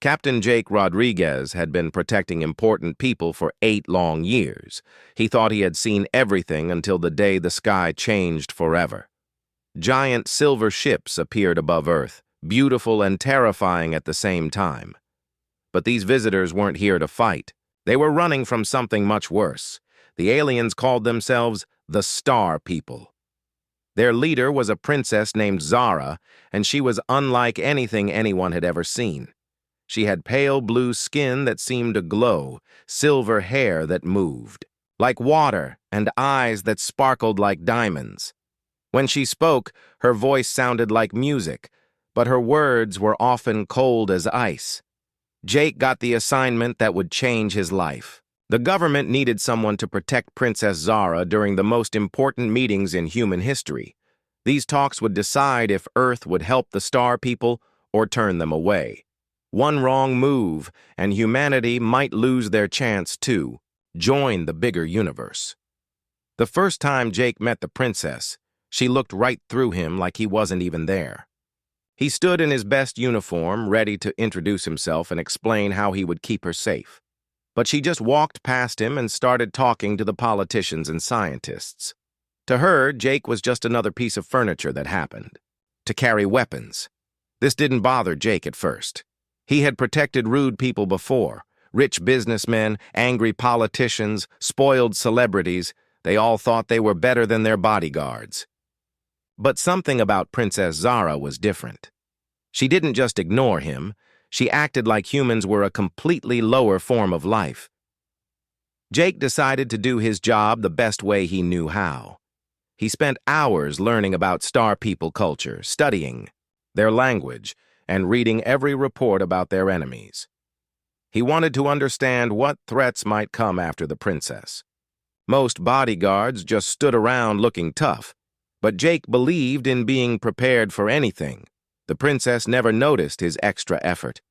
Captain Jake Rodriguez had been protecting important people for 8 long years. He thought he had seen everything until the day the sky changed forever. Giant silver ships appeared above Earth, beautiful and terrifying at the same time. But these visitors weren't here to fight. They were running from something much worse. The aliens called themselves the Star People. Their leader was a princess named Zara, and she was unlike anything anyone had ever seen. She had pale blue skin that seemed to glow, silver hair that moved, like water, and eyes that sparkled like diamonds. When she spoke, her voice sounded like music, but her words were often cold as ice. Jake got the assignment that would change his life. The government needed someone to protect Princess Zara during the most important meetings in human history. These talks would decide if Earth would help the Star People or turn them away. One wrong move, and humanity might lose their chance to join the bigger universe. The first time Jake met the princess, she looked right through him like he wasn't even there. He stood in his best uniform, ready to introduce himself and explain how he would keep her safe. But she just walked past him and started talking to the politicians and scientists. To her, Jake was just another piece of furniture that happened to carry weapons. This didn't bother Jake at first. He had protected rude people before. Rich businessmen, angry politicians, spoiled celebrities. They all thought they were better than their bodyguards. But something about Princess Zara was different. She didn't just ignore him. She acted like humans were a completely lower form of life. Jake decided to do his job the best way he knew how. He spent hours learning about Star People culture, studying their language, and reading every report about their enemies. He wanted to understand what threats might come after the princess. Most bodyguards just stood around looking tough, but Jake believed in being prepared for anything. The princess never noticed his extra effort.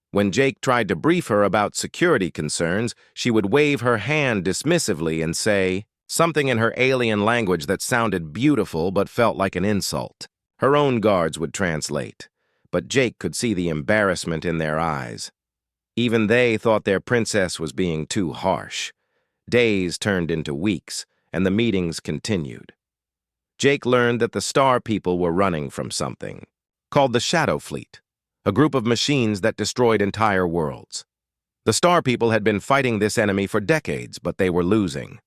When Jake tried to brief her about security concerns, she would wave her hand dismissively and say something in her alien language that sounded beautiful but felt like an insult. Her own guards would translate, but Jake could see the embarrassment in their eyes. Even they thought their princess was being too harsh. Days turned into weeks, and the meetings continued. Jake learned that the Star People were running from something called the Shadow Fleet, a group of machines that destroyed entire worlds. The Star People had been fighting this enemy for decades, but they were losing.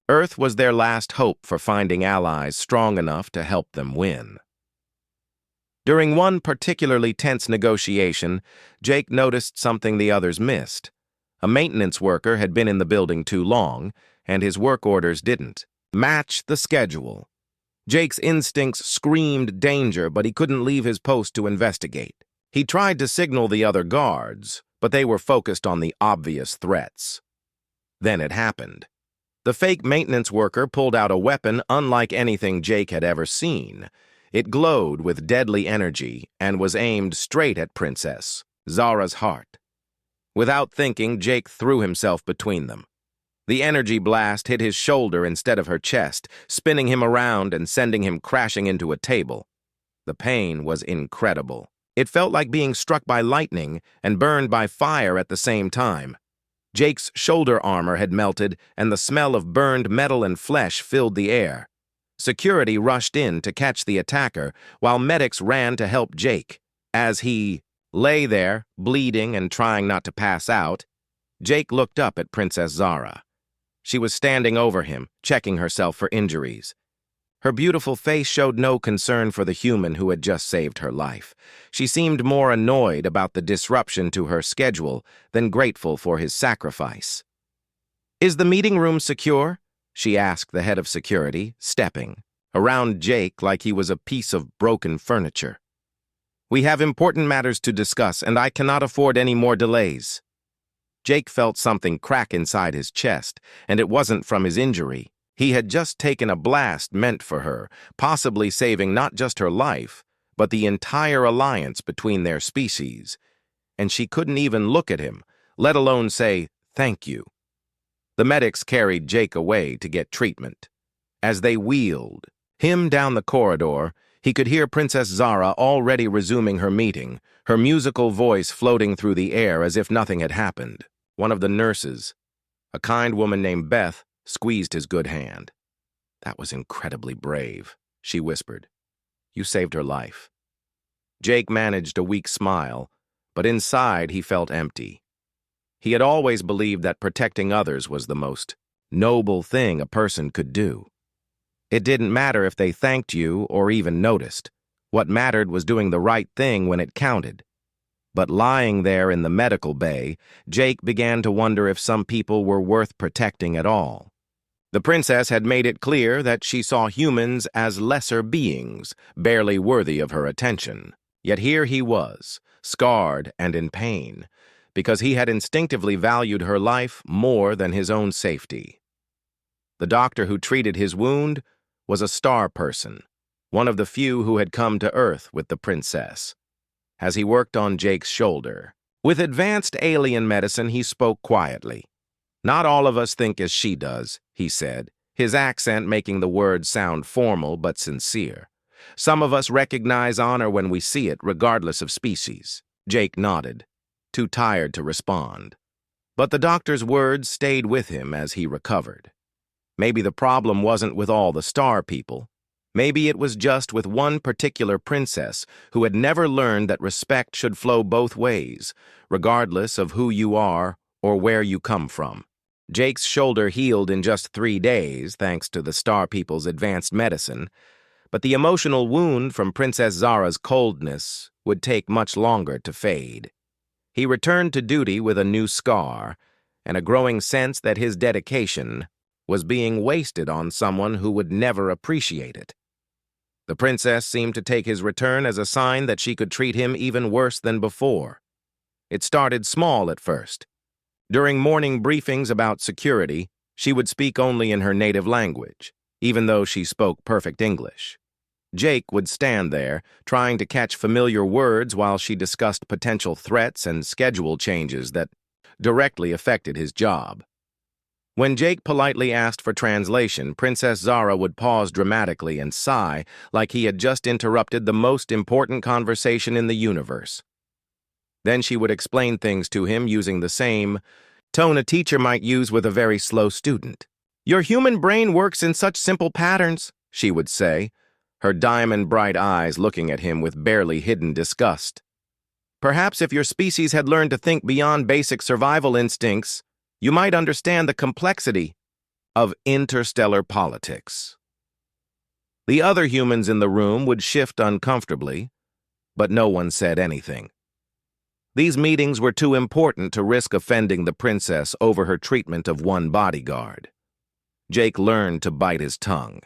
Earth was their last hope for finding allies strong enough to help them win. During one particularly tense negotiation, Jake noticed something the others missed. A maintenance worker had been in the building too long, and his work orders didn't match the schedule. Jake's instincts screamed danger, but he couldn't leave his post to investigate. He tried to signal the other guards, but they were focused on the obvious threats. Then it happened. The fake maintenance worker pulled out a weapon unlike anything Jake had ever seen. It glowed with deadly energy and was aimed straight at Princess Zara's heart. Without thinking, Jake threw himself between them. The energy blast hit his shoulder instead of her chest, spinning him around and sending him crashing into a table. The pain was incredible. It felt like being struck by lightning and burned by fire at the same time. Jake's shoulder armor had melted, and the smell of burned metal and flesh filled the air. Security rushed in to catch the attacker, while medics ran to help Jake. As he lay there, bleeding and trying not to pass out, Jake looked up at Princess Zara. She was standing over him, checking herself for injuries. Her beautiful face showed no concern for the human who had just saved her life. She seemed more annoyed about the disruption to her schedule than grateful for his sacrifice. "Is the meeting room secure?" she asked the head of security, stepping around Jake like he was a piece of broken furniture. "We have important matters to discuss, and I cannot afford any more delays." Jake felt something crack inside his chest, and it wasn't from his injury. He had just taken a blast meant for her, possibly saving not just her life, but the entire alliance between their species. And she couldn't even look at him, let alone say, "Thank you." The medics carried Jake away to get treatment. As they wheeled him down the corridor, He could hear Princess Zara already resuming her meeting, her musical voice floating through the air as if nothing had happened. One of the nurses, a kind woman named Beth, squeezed his good hand. "That was incredibly brave," she whispered. "You saved her life." Jake managed a weak smile, but inside he felt empty. He had always believed that protecting others was the most noble thing a person could do. It didn't matter if they thanked you or even noticed. What mattered was doing the right thing when it counted. But lying there in the medical bay, Jake began to wonder if some people were worth protecting at all. The princess had made it clear that she saw humans as lesser beings, barely worthy of her attention. Yet here he was, scarred and in pain, because he had instinctively valued her life more than his own safety. The doctor who treated his wound was a star person, one of the few who had come to Earth with the princess. As he worked on Jake's shoulder, with advanced alien medicine, he spoke quietly. "Not all of us think as she does," he said, his accent making the words sound formal but sincere. "Some of us recognize honor when we see it, regardless of species." Jake nodded, too tired to respond. But the doctor's words stayed with him as he recovered. Maybe the problem wasn't with all the star people. Maybe it was just with one particular princess who had never learned that respect should flow both ways, regardless of who you are or where you come from. Jake's shoulder healed in just 3 days, thanks to the star people's advanced medicine, but the emotional wound from Princess Zara's coldness would take much longer to fade. He returned to duty with a new scar and a growing sense that his dedication was being wasted on someone who would never appreciate it. The princess seemed to take his return as a sign that she could treat him even worse than before. It started small at first. During morning briefings about security, she would speak only in her native language, even though she spoke perfect English. Jake would stand there, trying to catch familiar words while she discussed potential threats and schedule changes that directly affected his job. When Jake politely asked for translation, Princess Zara would pause dramatically and sigh like he had just interrupted the most important conversation in the universe. Then she would explain things to him using the same tone a teacher might use with a very slow student. "Your human brain works in such simple patterns," she would say, her diamond-bright eyes looking at him with barely hidden disgust. "Perhaps if your species had learned to think beyond basic survival instincts, you might understand the complexity of interstellar politics." The other humans in the room would shift uncomfortably, but no one said anything. These meetings were too important to risk offending the princess over her treatment of one bodyguard. Jake learned to bite his tongue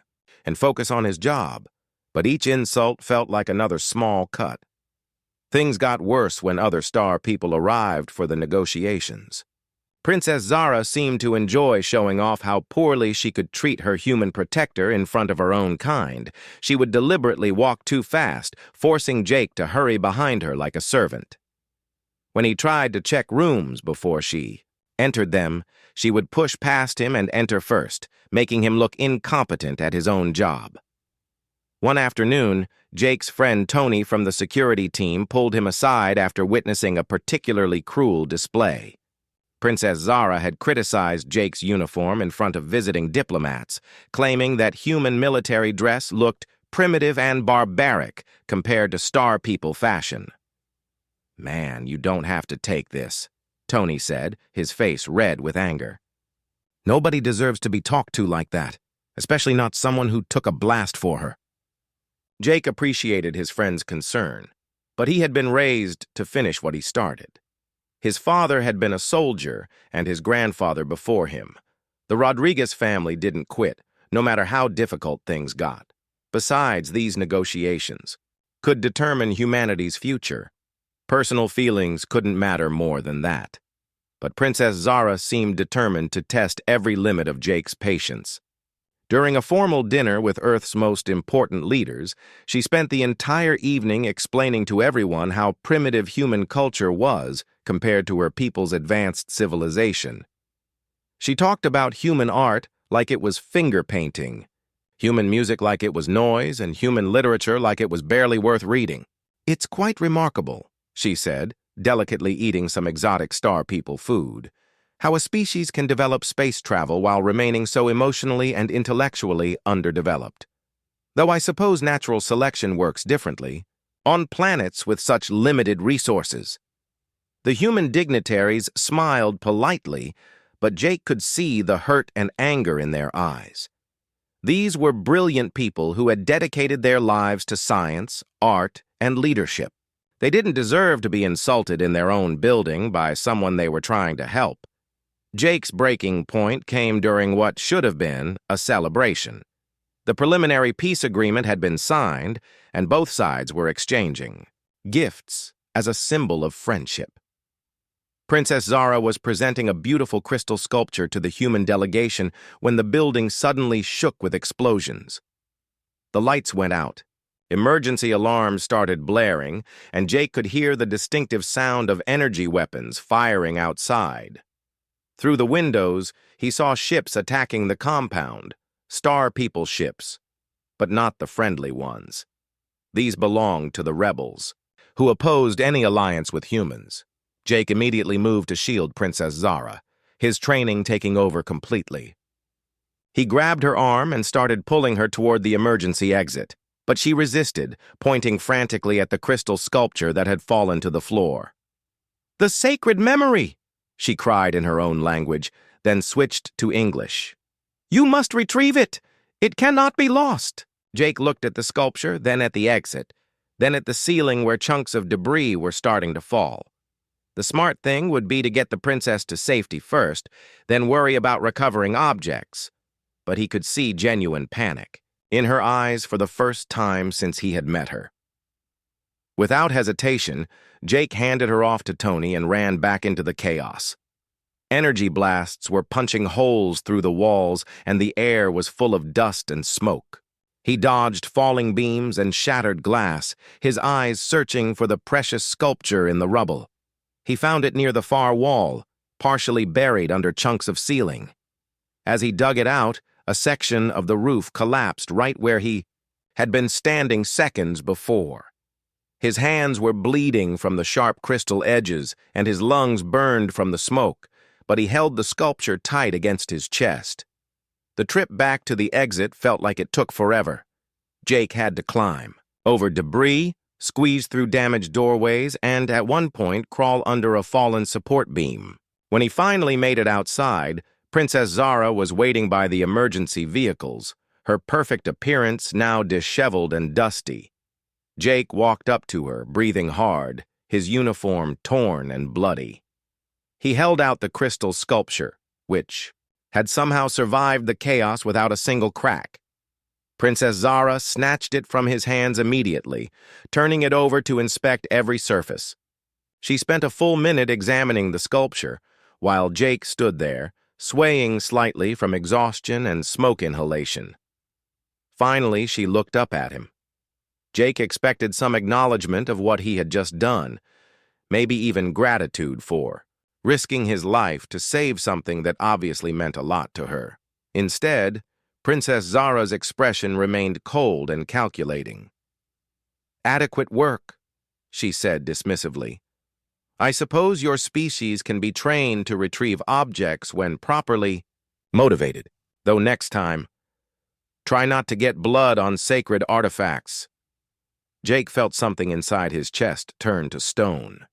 and focus on his job, but each insult felt like another small cut. Things got worse when other star people arrived for the negotiations. Princess Zara seemed to enjoy showing off how poorly she could treat her human protector in front of her own kind. She would deliberately walk too fast, forcing Jake to hurry behind her like a servant. When he tried to check rooms before she entered them, she would push past him and enter first, making him look incompetent at his own job. One afternoon, Jake's friend Tony from the security team pulled him aside after witnessing a particularly cruel display. Princess Zara had criticized Jake's uniform in front of visiting diplomats, claiming that human military dress looked primitive and barbaric compared to star people fashion. "Man, you don't have to take this," Tony said, his face red with anger. "Nobody deserves to be talked to like that, especially not someone who took a blast for her." Jake appreciated his friend's concern, but he had been raised to finish what he started. His father had been a soldier and his grandfather before him. The Rodriguez family didn't quit, no matter how difficult things got. Besides, these negotiations could determine humanity's future. Personal feelings couldn't matter more than that. But Princess Zara seemed determined to test every limit of Jake's patience. During a formal dinner with Earth's most important leaders, she spent the entire evening explaining to everyone how primitive human culture was compared to her people's advanced civilization. She talked about human art like it was finger painting. Human music like it was noise, and human literature like it was barely worth reading. "It's quite remarkable," she said, delicately eating some exotic star people food, "how a species can develop space travel while remaining so emotionally and intellectually underdeveloped. Though I suppose natural selection works differently, on planets with such limited resources." The human dignitaries smiled politely, but Jake could see the hurt and anger in their eyes. These were brilliant people who had dedicated their lives to science, art, and leadership. They didn't deserve to be insulted in their own building by someone they were trying to help. Jake's breaking point came during what should have been a celebration. The preliminary peace agreement had been signed, and both sides were exchanging gifts as a symbol of friendship. Princess Zara was presenting a beautiful crystal sculpture to the human delegation when the building suddenly shook with explosions. The lights went out. Emergency alarms started blaring, and Jake could hear the distinctive sound of energy weapons firing outside. Through the windows, he saw ships attacking the compound, Star People ships, but not the friendly ones. These belonged to the rebels, who opposed any alliance with humans. Jake immediately moved to shield Princess Zara, his training taking over completely. He grabbed her arm and started pulling her toward the emergency exit, but she resisted, pointing frantically at the crystal sculpture that had fallen to the floor. "The sacred memory!" she cried in her own language, then switched to English. "You must retrieve it! It cannot be lost!" Jake looked at the sculpture, then at the exit, then at the ceiling where chunks of debris were starting to fall. The smart thing would be to get the princess to safety first, then worry about recovering objects. But he could see genuine panic in her eyes for the first time since he had met her. Without hesitation, Jake handed her off to Tony and ran back into the chaos. Energy blasts were punching holes through the walls, and the air was full of dust and smoke. He dodged falling beams and shattered glass, his eyes searching for the precious sculpture in the rubble. He found it near the far wall, partially buried under chunks of ceiling. As he dug it out, a section of the roof collapsed right where he had been standing seconds before. His hands were bleeding from the sharp crystal edges, and his lungs burned from the smoke, but he held the sculpture tight against his chest. The trip back to the exit felt like it took forever. Jake had to climb over debris, squeeze through damaged doorways, and at one point crawl under a fallen support beam. When he finally made it outside, Princess Zara was waiting by the emergency vehicles, her perfect appearance now disheveled and dusty. Jake walked up to her, breathing hard, his uniform torn and bloody. He held out the crystal sculpture, which had somehow survived the chaos without a single crack. Princess Zara snatched it from his hands immediately, turning it over to inspect every surface. She spent a full minute examining the sculpture, while Jake stood there, swaying slightly from exhaustion and smoke inhalation. Finally, she looked up at him. Jake expected some acknowledgement of what he had just done, maybe even gratitude for risking his life to save something that obviously meant a lot to her. Instead, Princess Zara's expression remained cold and calculating. "Adequate work," she said dismissively. "I suppose your species can be trained to retrieve objects when properly motivated, though next time, try not to get blood on sacred artifacts." Jake felt something inside his chest turn to stone.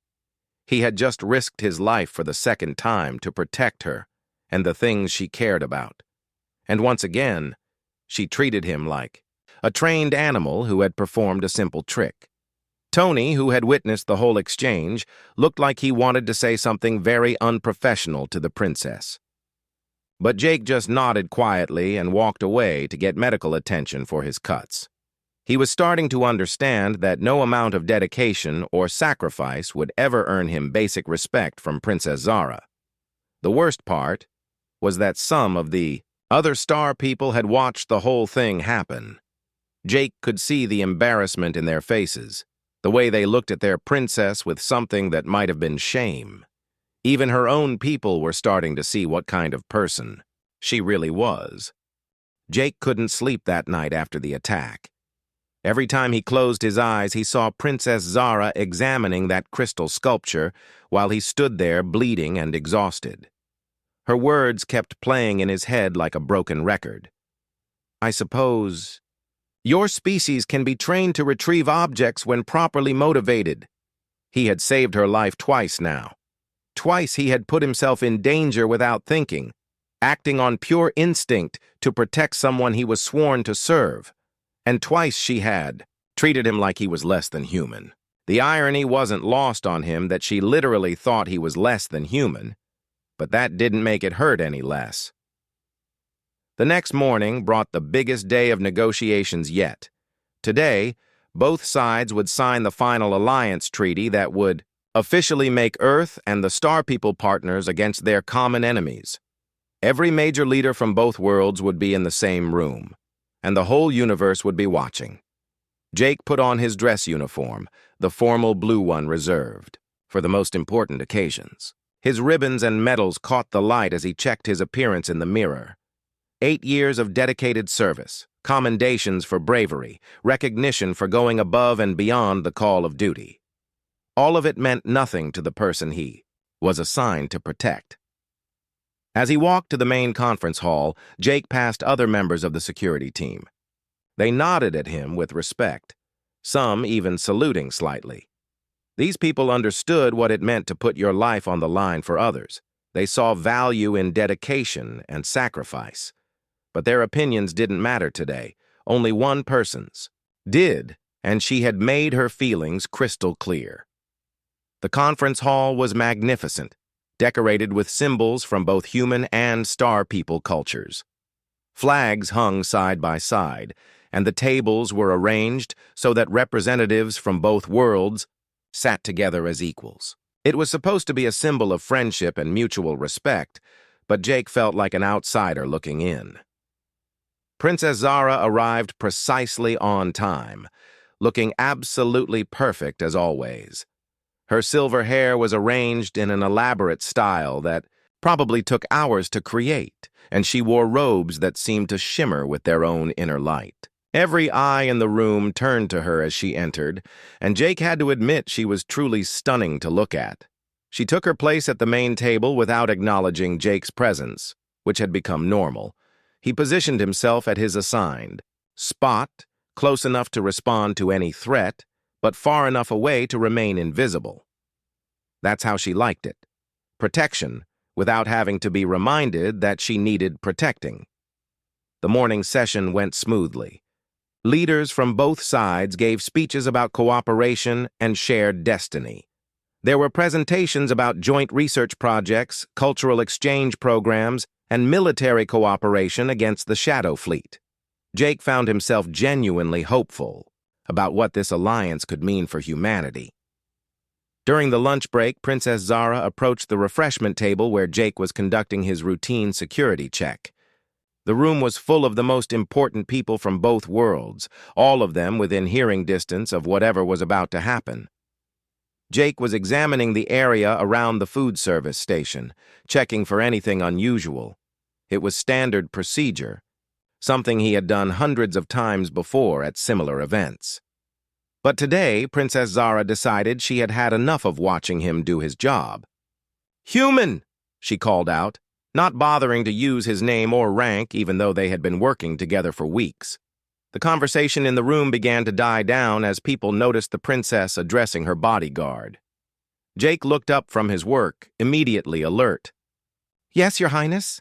He had just risked his life for the second time to protect her and the things she cared about. And once again, she treated him like a trained animal who had performed a simple trick. Tony, who had witnessed the whole exchange, looked like he wanted to say something very unprofessional to the princess. But Jake just nodded quietly and walked away to get medical attention for his cuts. He was starting to understand that no amount of dedication or sacrifice would ever earn him basic respect from Princess Zara. The worst part was that some of the other star people had watched the whole thing happen. Jake could see the embarrassment in their faces, the way they looked at their princess with something that might have been shame. Even her own people were starting to see what kind of person she really was. Jake couldn't sleep that night after the attack. Every time he closed his eyes, he saw Princess Zara examining that crystal sculpture while he stood there bleeding and exhausted. Her words kept playing in his head like a broken record. I suppose your species can be trained to retrieve objects when properly motivated. He had saved her life twice now. Twice he had put himself in danger without thinking, acting on pure instinct to protect someone he was sworn to serve. And twice she had treated him like he was less than human. The irony wasn't lost on him that she literally thought he was less than human, but that didn't make it hurt any less. The next morning brought the biggest day of negotiations yet. Today, both sides would sign the final alliance treaty that would officially make Earth and the Star People partners against their common enemies. Every major leader from both worlds would be in the same room, and the whole universe would be watching. Jake put on his dress uniform, the formal blue one reserved for the most important occasions. His ribbons and medals caught the light as he checked his appearance in the mirror. 8 years of dedicated service, commendations for bravery, recognition for going above and beyond the call of duty. All of it meant nothing to the person he was assigned to protect. As he walked to the main conference hall, Jake passed other members of the security team. They nodded at him with respect, some even saluting slightly. These people understood what it meant to put your life on the line for others. They saw value in dedication and sacrifice. But their opinions didn't matter today. Only one person's did, and she had made her feelings crystal clear. The conference hall was magnificent, decorated with symbols from both human and Star People cultures. Flags hung side by side, and the tables were arranged so that representatives from both worlds sat together as equals. It was supposed to be a symbol of friendship and mutual respect, but Jake felt like an outsider looking in. Princess Zara arrived precisely on time, looking absolutely perfect as always. Her silver hair was arranged in an elaborate style that probably took hours to create, and she wore robes that seemed to shimmer with their own inner light. Every eye in the room turned to her as she entered, and Jake had to admit she was truly stunning to look at. She took her place at the main table without acknowledging Jake's presence, which had become normal. He positioned himself at his assigned spot, close enough to respond to any threat, but far enough away to remain invisible. That's how she liked it. Protection, without having to be reminded that she needed protecting. The morning session went smoothly. Leaders from both sides gave speeches about cooperation and shared destiny. There were presentations about joint research projects, cultural exchange programs, and military cooperation against the Shadow Fleet. Jake found himself genuinely hopeful about what this alliance could mean for humanity. During the lunch break, Princess Zara approached the refreshment table where Jake was conducting his routine security check. The room was full of the most important people from both worlds, all of them within hearing distance of whatever was about to happen. Jake was examining the area around the food service station, checking for anything unusual. It was standard procedure, something he had done hundreds of times before at similar events. But today, Princess Zara decided she had had enough of watching him do his job. "Human!" she called out, not bothering to use his name or rank even though they had been working together for weeks. The conversation in the room began to die down as people noticed the princess addressing her bodyguard. Jake looked up from his work, immediately alert. "Yes, Your Highness?"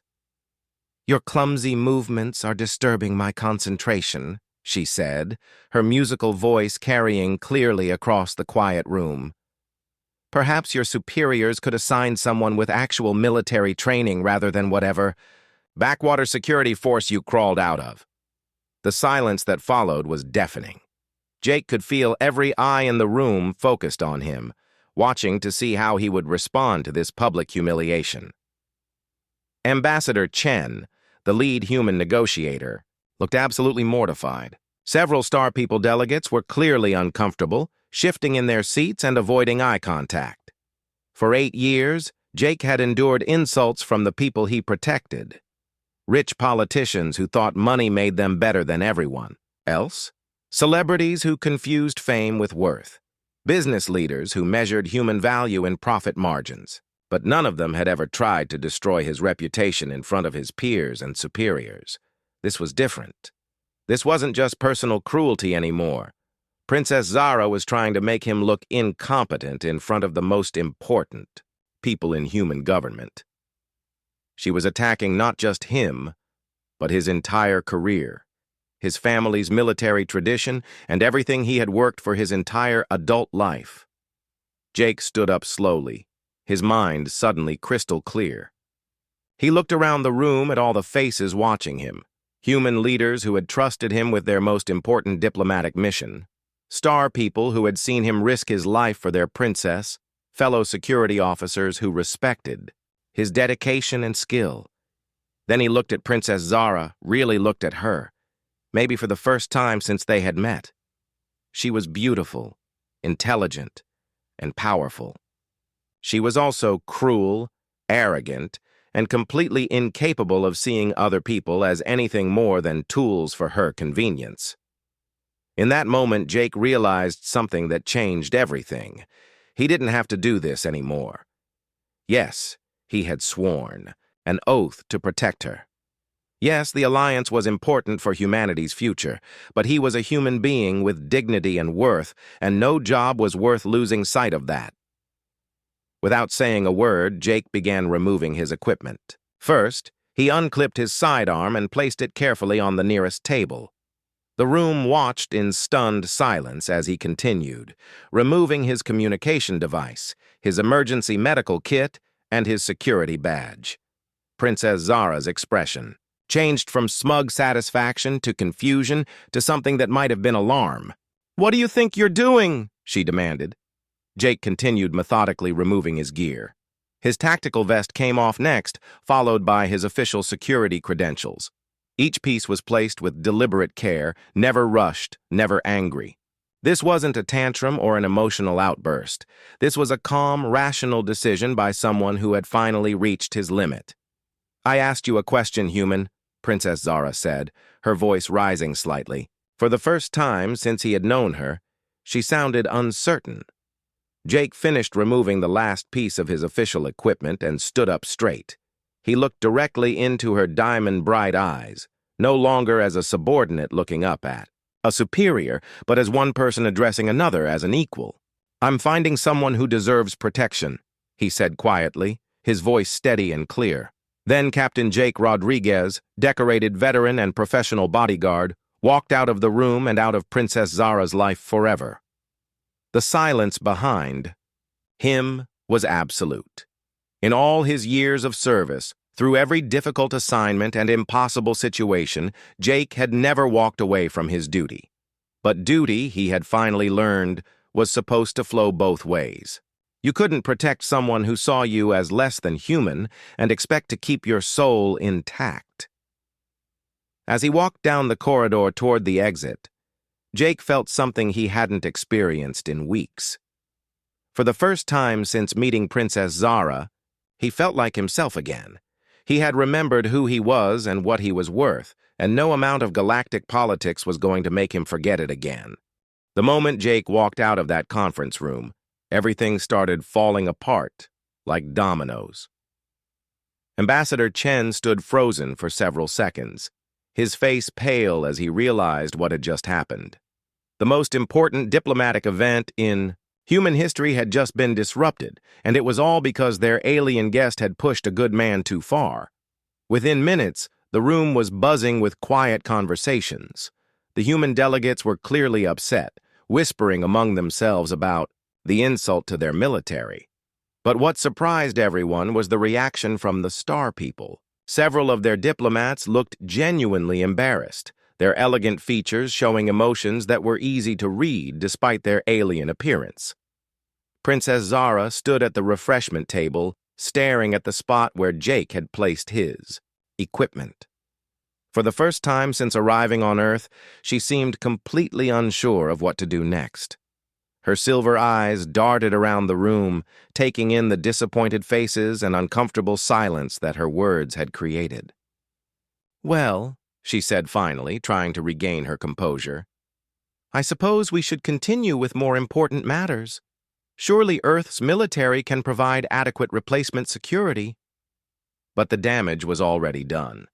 "Your clumsy movements are disturbing my concentration," she said, her musical voice carrying clearly across the quiet room. "Perhaps your superiors could assign someone with actual military training rather than whatever backwater security force you crawled out of." The silence that followed was deafening. Jake could feel every eye in the room focused on him, watching to see how he would respond to this public humiliation. Ambassador Chen, the lead human negotiator, looked absolutely mortified. Several Star People delegates were clearly uncomfortable, shifting in their seats and avoiding eye contact. For 8 years, Jake had endured insults from the people he protected. Rich politicians who thought money made them better than everyone else. Celebrities who confused fame with worth. Business leaders who measured human value in profit margins. But none of them had ever tried to destroy his reputation in front of his peers and superiors. This was different. This wasn't just personal cruelty anymore. Princess Zara was trying to make him look incompetent in front of the most important people in human government. She was attacking not just him, but his entire career, his family's military tradition, and everything he had worked for his entire adult life. Jake stood up slowly, his mind suddenly crystal clear. He looked around the room at all the faces watching him, human leaders who had trusted him with their most important diplomatic mission, star people who had seen him risk his life for their princess, fellow security officers who respected his dedication and skill. Then he looked at Princess Zara, really looked at her, maybe for the first time since they had met. She was beautiful, intelligent, and powerful. She was also cruel, arrogant, and completely incapable of seeing other people as anything more than tools for her convenience. In that moment, Jake realized something that changed everything. He didn't have to do this anymore. Yes, he had sworn, an oath to protect her. Yes, the alliance was important for humanity's future, but he was a human being with dignity and worth, and no job was worth losing sight of that. Without saying a word, Jake began removing his equipment. First, he unclipped his sidearm and placed it carefully on the nearest table. The room watched in stunned silence as he continued, removing his communication device, his emergency medical kit, and his security badge. Princess Zara's expression changed from smug satisfaction to confusion to something that might have been alarm. "What do you think you're doing?" she demanded. Jake continued methodically removing his gear. His tactical vest came off next, followed by his official security credentials. Each piece was placed with deliberate care, never rushed, never angry. This wasn't a tantrum or an emotional outburst. This was a calm, rational decision by someone who had finally reached his limit. "I asked you a question, human," Princess Zara said, her voice rising slightly. For the first time since he had known her, she sounded uncertain. Jake finished removing the last piece of his official equipment and stood up straight. He looked directly into her diamond-bright eyes, no longer as a subordinate looking up at a superior, but as one person addressing another as an equal. "I'm finding someone who deserves protection," he said quietly, his voice steady and clear. Then Captain Jake Rodriguez, decorated veteran and professional bodyguard, walked out of the room and out of Princess Zara's life forever. The silence behind him was absolute. In all his years of service, through every difficult assignment and impossible situation, Jake had never walked away from his duty. But duty, he had finally learned, was supposed to flow both ways. You couldn't protect someone who saw you as less than human and expect to keep your soul intact. As he walked down the corridor toward the exit, Jake felt something he hadn't experienced in weeks. For the first time since meeting Princess Zara, he felt like himself again. He had remembered who he was and what he was worth, and no amount of galactic politics was going to make him forget it again. The moment Jake walked out of that conference room, everything started falling apart like dominoes. Ambassador Chen stood frozen for several seconds, his face pale as he realized what had just happened. The most important diplomatic event in human history had just been disrupted, and it was all because their alien guest had pushed a good man too far. Within minutes, the room was buzzing with quiet conversations. The human delegates were clearly upset, whispering among themselves about the insult to their military. But what surprised everyone was the reaction from the star people. Several of their diplomats looked genuinely embarrassed, their elegant features showing emotions that were easy to read despite their alien appearance. Princess Zara stood at the refreshment table, staring at the spot where Jake had placed his equipment. For the first time since arriving on Earth, she seemed completely unsure of what to do next. Her silver eyes darted around the room, taking in the disappointed faces and uncomfortable silence that her words had created. Well, she said finally, trying to regain her composure, I suppose we should continue with more important matters. Surely Earth's military can provide adequate replacement security. But the damage was already done.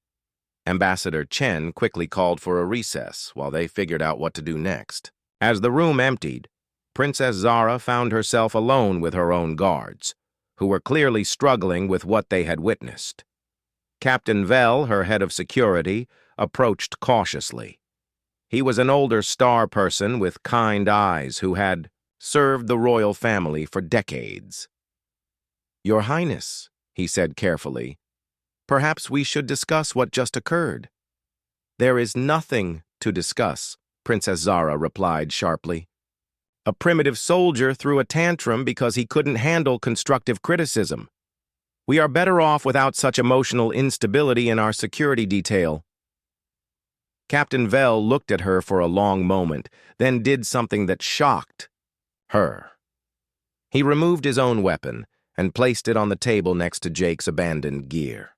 Ambassador Chen quickly called for a recess while they figured out what to do next. As the room emptied, Princess Zara found herself alone with her own guards, who were clearly struggling with what they had witnessed. Captain Vell, her head of security, approached cautiously. He was an older star person with kind eyes who had served the royal family for decades. Your Highness, he said carefully, perhaps we should discuss what just occurred. There is nothing to discuss, Princess Zara replied sharply. A primitive soldier threw a tantrum because he couldn't handle constructive criticism. We are better off without such emotional instability in our security detail. Captain Vell looked at her for a long moment, then did something that shocked her. He removed his own weapon and placed it on the table next to Jake's abandoned gear.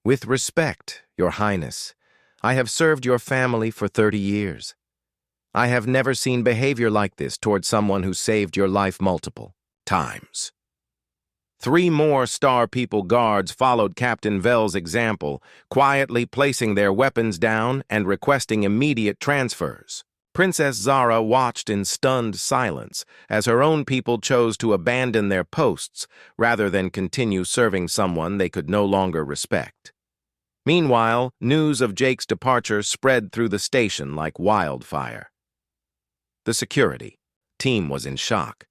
With respect, Your Highness, I have served your family for 30 years. I have never seen behavior like this toward someone who saved your life multiple times. 3 more Star People guards followed Captain Vell's example, quietly placing their weapons down and requesting immediate transfers. Princess Zara watched in stunned silence as her own people chose to abandon their posts rather than continue serving someone they could no longer respect. Meanwhile, news of Jake's departure spread through the station like wildfire. The security team was in shock.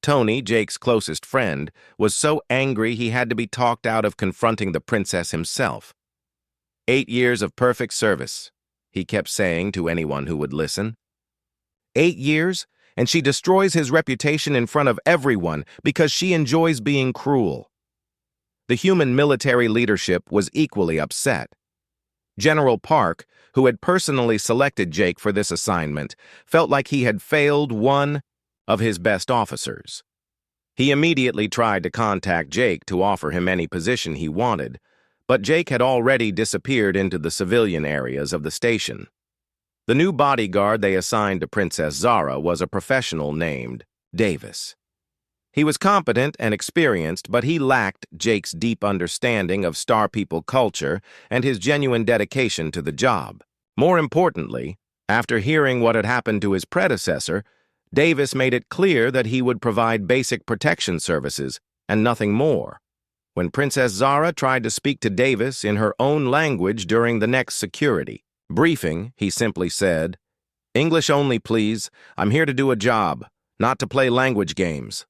Tony, Jake's closest friend, was so angry he had to be talked out of confronting the princess himself. 8 years of perfect service, he kept saying to anyone who would listen. 8 years, and she destroys his reputation in front of everyone because she enjoys being cruel. The human military leadership was equally upset. General Park, who had personally selected Jake for this assignment, felt like he had failed one of his best officers. He immediately tried to contact Jake to offer him any position he wanted, but Jake had already disappeared into the civilian areas of the station. The new bodyguard they assigned to Princess Zara was a professional named Davis. He was competent and experienced, but he lacked Jake's deep understanding of Star People culture and his genuine dedication to the job. More importantly, after hearing what had happened to his predecessor, Davis made it clear that he would provide basic protection services and nothing more. When Princess Zara tried to speak to Davis in her own language during the next security briefing, he simply said, "English only, please. I'm here to do a job, not to play language games."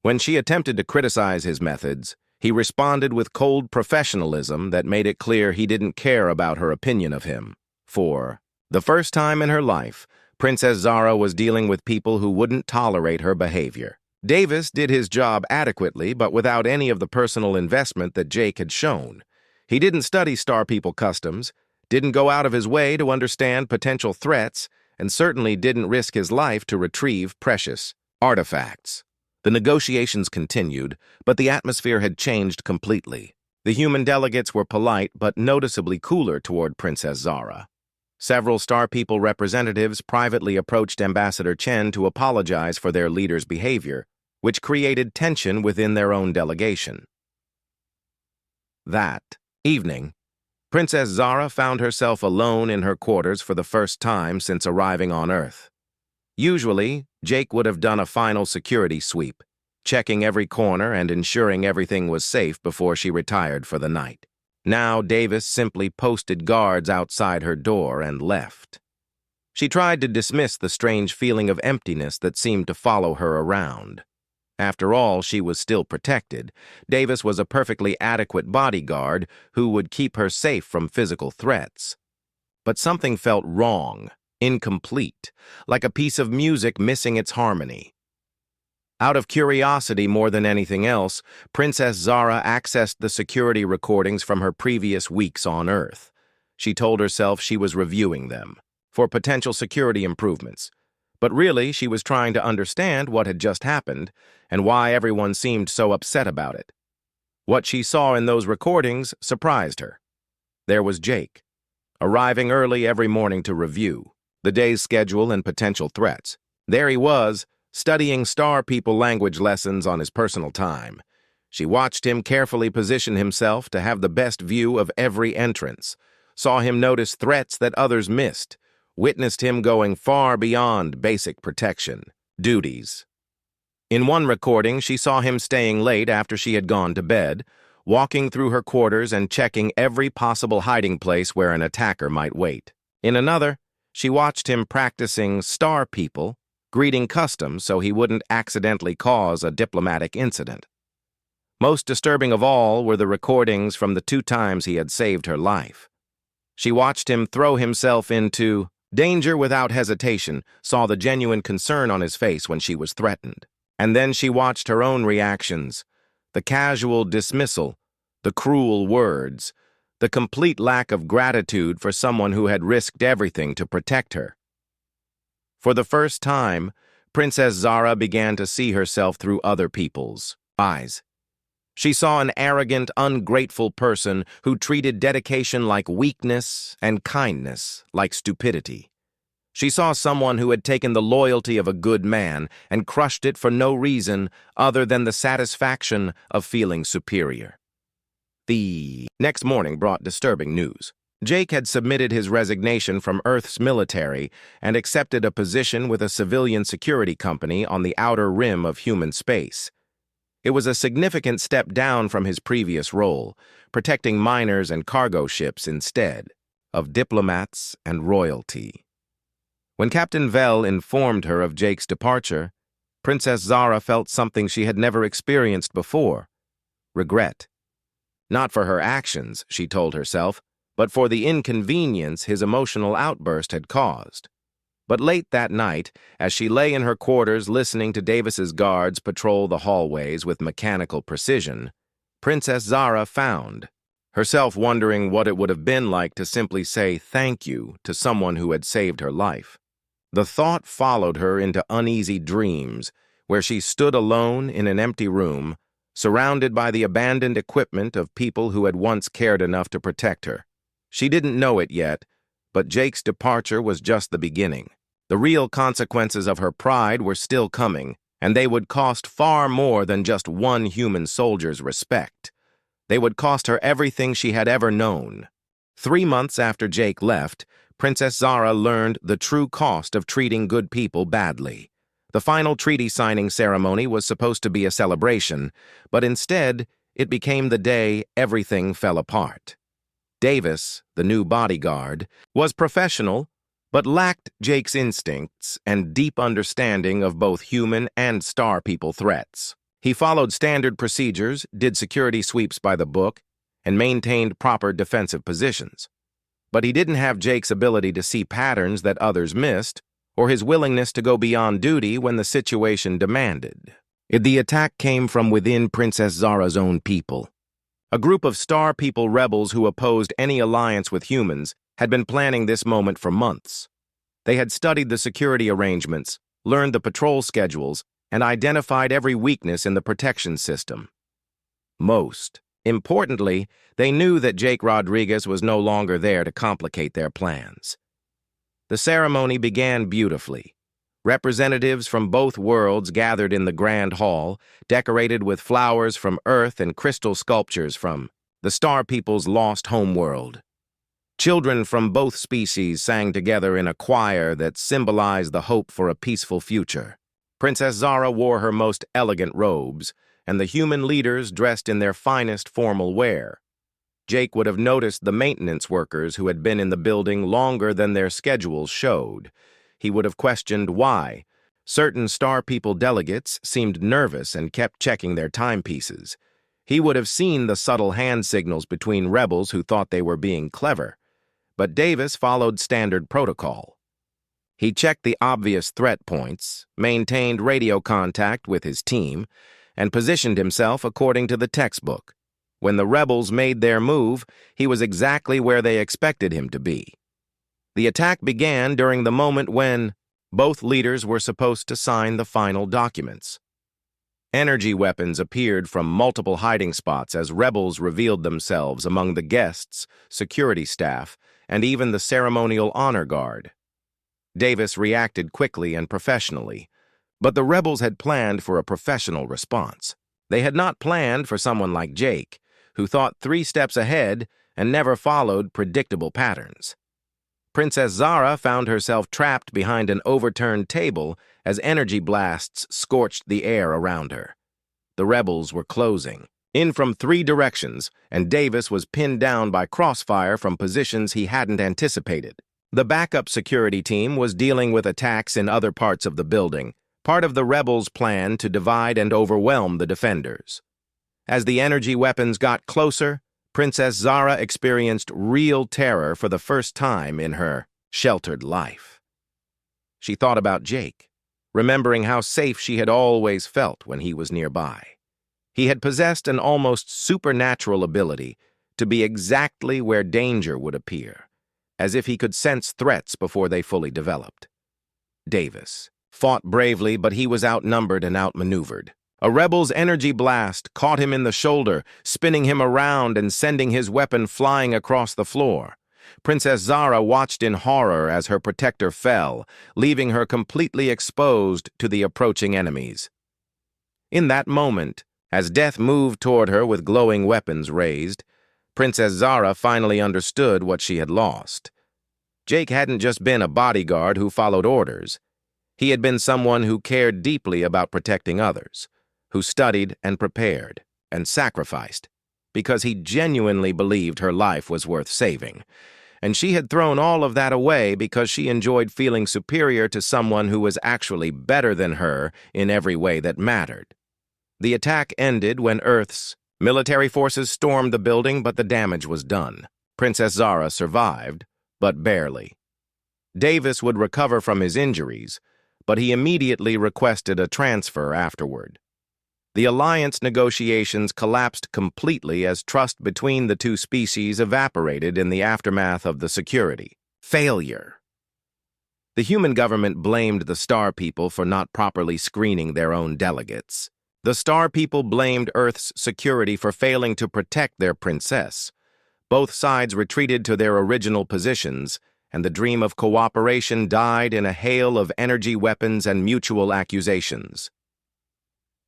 When she attempted to criticize his methods, he responded with cold professionalism that made it clear he didn't care about her opinion of him. For the first time in her life, Princess Zara was dealing with people who wouldn't tolerate her behavior. Davis did his job adequately, but without any of the personal investment that Jake had shown. He didn't study Star People customs, didn't go out of his way to understand potential threats, and certainly didn't risk his life to retrieve precious artifacts. The negotiations continued, but the atmosphere had changed completely. The human delegates were polite but noticeably cooler toward Princess Zara. Several Star People representatives privately approached Ambassador Chen to apologize for their leader's behavior, which created tension within their own delegation. That evening, Princess Zara found herself alone in her quarters for the first time since arriving on Earth. Usually, Jake would have done a final security sweep, checking every corner and ensuring everything was safe before she retired for the night. Now Davis simply posted guards outside her door and left. She tried to dismiss the strange feeling of emptiness that seemed to follow her around. After all, she was still protected. Davis was a perfectly adequate bodyguard who would keep her safe from physical threats. But something felt wrong, incomplete, like a piece of music missing its harmony. Out of curiosity more than anything else, Princess Zara accessed the security recordings from her previous weeks on Earth. She told herself she was reviewing them for potential security improvements, but really she was trying to understand what had just happened and why everyone seemed so upset about it. What she saw in those recordings surprised her. There was Jake, arriving early every morning to review the day's schedule and potential threats. There he was, studying Star People language lessons on his personal time. She watched him carefully position himself to have the best view of every entrance, saw him notice threats that others missed, witnessed him going far beyond basic protection duties. In one recording, she saw him staying late after she had gone to bed, walking through her quarters and checking every possible hiding place where an attacker might wait. In another, she watched him practicing Star People, greeting customs so he wouldn't accidentally cause a diplomatic incident. Most disturbing of all were the recordings from the 2 times he had saved her life. She watched him throw himself into danger without hesitation, saw the genuine concern on his face when she was threatened. And then she watched her own reactions, the casual dismissal, the cruel words, the complete lack of gratitude for someone who had risked everything to protect her. For the first time, Princess Zara began to see herself through other people's eyes. She saw an arrogant, ungrateful person who treated dedication like weakness and kindness like stupidity. She saw someone who had taken the loyalty of a good man and crushed it for no reason other than the satisfaction of feeling superior. The next morning brought disturbing news. Jake had submitted his resignation from Earth's military and accepted a position with a civilian security company on the outer rim of human space. It was a significant step down from his previous role, protecting miners and cargo ships instead of diplomats and royalty. When Captain Vell informed her of Jake's departure, Princess Zara felt something she had never experienced before: regret. Not for her actions, she told herself, but for the inconvenience his emotional outburst had caused. But late that night, as she lay in her quarters listening to Davis's guards patrol the hallways with mechanical precision, Princess Zara found herself wondering what it would have been like to simply say thank you to someone who had saved her life. The thought followed her into uneasy dreams, where she stood alone in an empty room, surrounded by the abandoned equipment of people who had once cared enough to protect her. She didn't know it yet, but Jake's departure was just the beginning. The real consequences of her pride were still coming, and they would cost far more than just one human soldier's respect. They would cost her everything she had ever known. 3 months after Jake left, Princess Zara learned the true cost of treating good people badly. The final treaty signing ceremony was supposed to be a celebration, but instead, it became the day everything fell apart. Davis, the new bodyguard, was professional, but lacked Jake's instincts and deep understanding of both human and Star People threats. He followed standard procedures, did security sweeps by the book, and maintained proper defensive positions. But he didn't have Jake's ability to see patterns that others missed, or his willingness to go beyond duty when the situation demanded. The attack came from within Princess Zara's own people. A group of Star People rebels who opposed any alliance with humans had been planning this moment for months. They had studied the security arrangements, learned the patrol schedules, and identified every weakness in the protection system. Most importantly, they knew that Jake Rodriguez was no longer there to complicate their plans. The ceremony began beautifully. Representatives from both worlds gathered in the Grand Hall, decorated with flowers from Earth and crystal sculptures from the Star People's lost homeworld. Children from both species sang together in a choir that symbolized the hope for a peaceful future. Princess Zara wore her most elegant robes, and the human leaders dressed in their finest formal wear. Jake would have noticed the maintenance workers who had been in the building longer than their schedules showed. He would have questioned why. Certain Star People delegates seemed nervous and kept checking their timepieces. He would have seen the subtle hand signals between rebels who thought they were being clever. But Davis followed standard protocol. He checked the obvious threat points, maintained radio contact with his team, and positioned himself according to the textbook. When the rebels made their move, he was exactly where they expected him to be. The attack began during the moment when both leaders were supposed to sign the final documents. Energy weapons appeared from multiple hiding spots as rebels revealed themselves among the guests, security staff, and even the ceremonial honor guard. Davis reacted quickly and professionally, but the rebels had planned for a professional response. They had not planned for someone like Jake, who thought 3 steps ahead and never followed predictable patterns. Princess Zara found herself trapped behind an overturned table as energy blasts scorched the air around her. The rebels were closing in from 3 directions, and Davis was pinned down by crossfire from positions he hadn't anticipated. The backup security team was dealing with attacks in other parts of the building, part of the rebels' plan to divide and overwhelm the defenders. As the energy weapons got closer, Princess Zara experienced real terror for the first time in her sheltered life. She thought about Jake, remembering how safe she had always felt when he was nearby. He had possessed an almost supernatural ability to be exactly where danger would appear, as if he could sense threats before they fully developed. Davis fought bravely, but he was outnumbered and outmaneuvered. A rebel's energy blast caught him in the shoulder, spinning him around and sending his weapon flying across the floor. Princess Zara watched in horror as her protector fell, leaving her completely exposed to the approaching enemies. In that moment, as death moved toward her with glowing weapons raised, Princess Zara finally understood what she had lost. Jake hadn't just been a bodyguard who followed orders. He had been someone who cared deeply about protecting others, who studied and prepared and sacrificed because he genuinely believed her life was worth saving. And she had thrown all of that away because she enjoyed feeling superior to someone who was actually better than her in every way that mattered. The attack ended when Earth's military forces stormed the building, but the damage was done. Princess Zara survived, but barely. Davis would recover from his injuries, but he immediately requested a transfer afterward. The alliance negotiations collapsed completely as trust between the 2 species evaporated in the aftermath of the security failure. The human government blamed the Star People for not properly screening their own delegates. The Star People blamed Earth's security for failing to protect their princess. Both sides retreated to their original positions, and the dream of cooperation died in a hail of energy weapons and mutual accusations.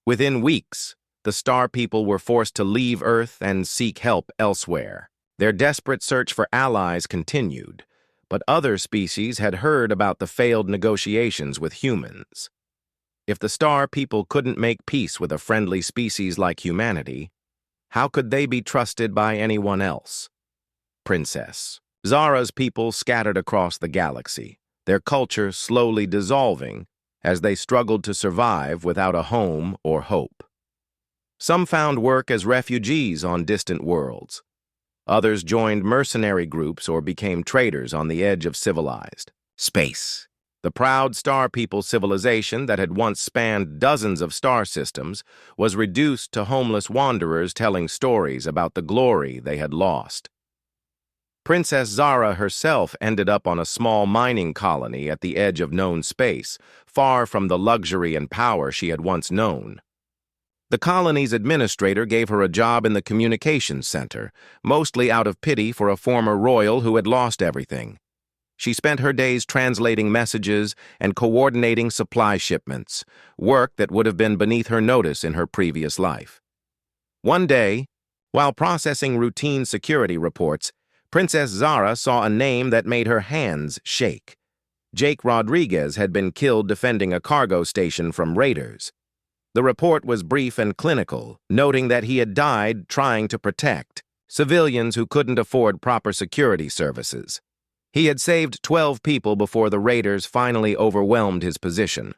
Within weeks, the Star People were forced to leave Earth and seek help elsewhere. Their desperate search for allies continued, but other species had heard about the failed negotiations with humans. If the Star People couldn't make peace with a friendly species like humanity, how could they be trusted by anyone else? Princess Zara's people scattered across the galaxy, their culture slowly dissolving as they struggled to survive without a home or hope. Some found work as refugees on distant worlds. Others joined mercenary groups or became traders on the edge of civilized space. The proud Star People civilization that had once spanned dozens of star systems was reduced to homeless wanderers telling stories about the glory they had lost. Princess Zara herself ended up on a small mining colony at the edge of known space, far from the luxury and power she had once known. The colony's administrator gave her a job in the communications center, mostly out of pity for a former royal who had lost everything. She spent her days translating messages and coordinating supply shipments, work that would have been beneath her notice in her previous life. One day, while processing routine security reports, Princess Zara saw a name that made her hands shake. Jake Rodriguez had been killed defending a cargo station from raiders. The report was brief and clinical, noting that he had died trying to protect civilians who couldn't afford proper security services. He had saved 12 people before the raiders finally overwhelmed his position.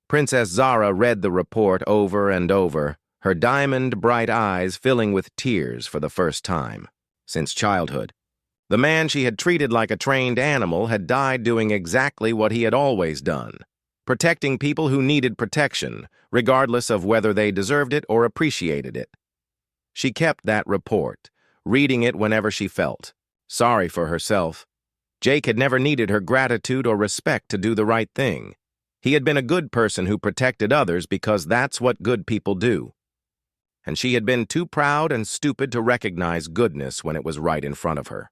Princess Zara read the report over and over, her diamond-bright eyes filling with tears for the first time since childhood. The man she had treated like a trained animal had died doing exactly what he had always done, protecting people who needed protection, regardless of whether they deserved it or appreciated it. She kept that report, reading it whenever she felt sorry for herself. Jake had never needed her gratitude or respect to do the right thing. He had been a good person who protected others because that's what good people do. And she had been too proud and stupid to recognize goodness when it was right in front of her.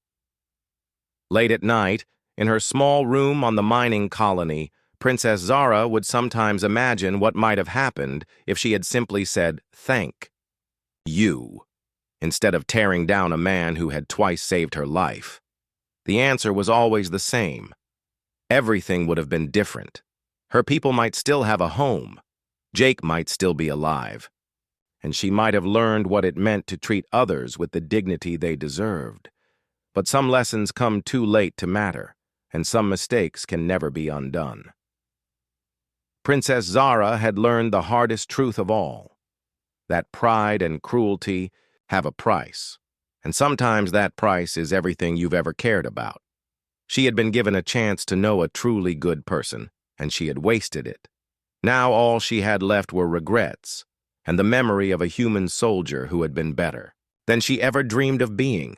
Late at night, in her small room on the mining colony, Princess Zara would sometimes imagine what might have happened if she had simply said, "Thank you," instead of tearing down a man who had twice saved her life. The answer was always the same. Everything would have been different. Her people might still have a home. Jake might still be alive. And she might have learned what it meant to treat others with the dignity they deserved. But some lessons come too late to matter, and some mistakes can never be undone. Princess Zara had learned the hardest truth of all, that pride and cruelty have a price, and sometimes that price is everything you've ever cared about. She had been given a chance to know a truly good person, and she had wasted it. Now all she had left were regrets, and the memory of a human soldier who had been better than she ever dreamed of being.